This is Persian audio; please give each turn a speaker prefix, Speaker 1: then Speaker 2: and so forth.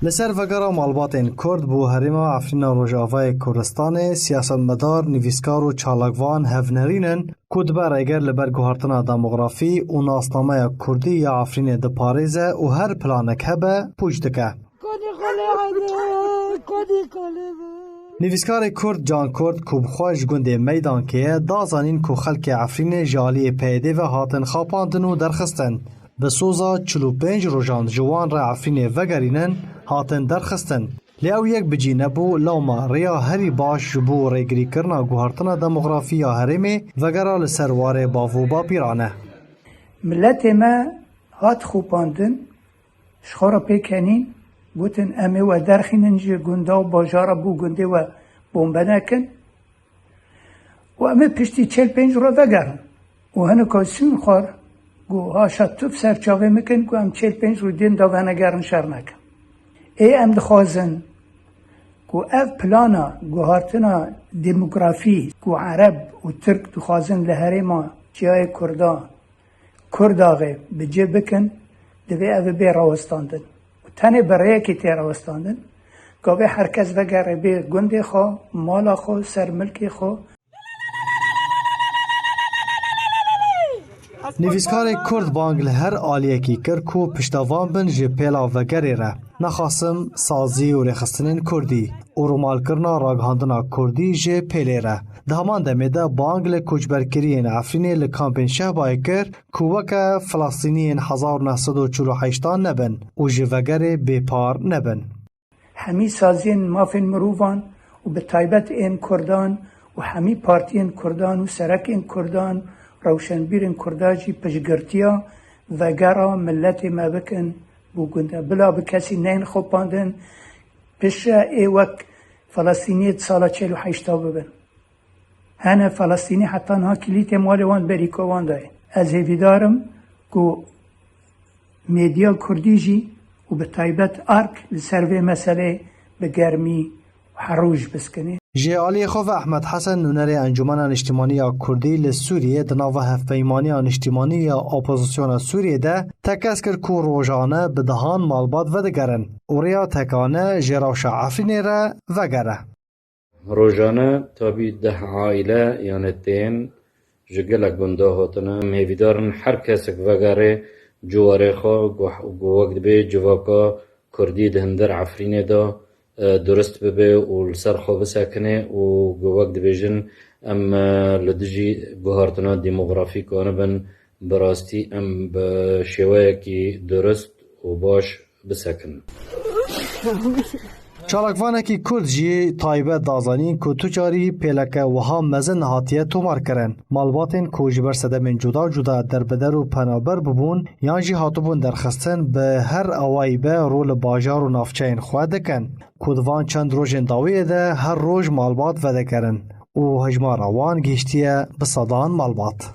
Speaker 1: لسر وگرا مالباتین کرد بو هریما عفرین روژاوای کردستان سیاستمدار نویسکار و چالاکوان هفنرینن کدبر اگر لبر گوهرتنا دموغرافی و ناسنامه کردی یا عفرین ده پاریزه و هر پلانک هبه پوش دکه. نویسکار کرد جان کرد کوبخواش گنده میدان که دازانین که خلک عفرین جالی پیده و هاتن خاپاندن و درخستن. به سوزا 45 روزان جوان را عفرین وگرینن هاتن درخستن. لیاو یک بجی نبو لوما ریا هری باش جبو ریگری کرنا گوهرتنا دموغرافی یا هرمی وگرا لسروار باوو با پیرانه.
Speaker 2: ملت ما هات خوپاندن شخورا پیکنین گوتن امه و درخینن جه گنده و باجارا بو گنده و بومبه نکن و امه پشتی 45 رو وگرن و هنو کاسون خوار گو ها شطوف سرچاوه میکن گو هم 45 رو دین دا ونگرن شر نکن ای ام دخوازن گو اف پلانا گو هارتنا دموگرافی گو عرب و ترک دخوازن لحره ما جای کرداغه بجه بکن دوی او بی راوستاندن و تنه برای که تی راوستاندن گاوه هر کس وگره بی گنده خو مالا خو سر ملکی خو.
Speaker 1: نویسکار کرد بانگل هر آلیه کی کر کو پشتوان بن جه پیلا وگره را نخواستم سازی و رخستنین کردی و رومال کرنا راگهاندنا کردی جه پیله را ده همان دمیده بانگل کچبرکرین عفرین لکامپین شهبای کر کووکا فلسطینین 1948 نبن و جه وگره بیپار نبن.
Speaker 2: همی سازین مافین مروفان و به طایبت این کردان و همی پارتین کردان و سرک این کردان روشنبیرین کرداجی پشگرتیا و گرا ملت ما بکن بگنده بلا بکسی نین خوباندن پش ای وک فلسطینیت سالا 48 ببن هنه فلسطینی حتی ها کلیت مالوان بریکوان دای از هیویدارم گو میدیا کردیجی و به طایبت ارک لسروی مسئله به گرمی و حروج بسکنه.
Speaker 1: جیالی خوف احمد حسن نونر انجمن اجتماعی کردی لسوریه دناو هفپیمانی اجتماعی یا اپوزیسیون سوریه ده تکس کر کو روزانه به دهان مالبات و دگرن اوریا تکانه جراش عفرین را وگره.
Speaker 3: روزانه تابی 10 عائله یعنی تین جگلک بنده هاتنه میویدارن هر کسک وگره جواره خو وقت به جواکا کردی دهندر عفرین دا درست ببه و لسر خو بسکنه و وقت بیجن ام لدجی گوهرتنا دموغرافی کنه بن براستی ام بشوایه کی درست و باش بسکن.
Speaker 1: چالاکوانه کی کرد جی طایبه دازانی که تجاری پیلکه وها مزن هاتیه تومار کرن مالباتین که جبر سدمین جدا در بدر و پنابر ببون یان جی هاتبون درخستن به هر اوایی به رول باجار و نافچین خواه دکن کدوان چند روژن داویه ده هر روژ مالبات وده کرن و هجمار اوان گیشتیه بصدان مالبات.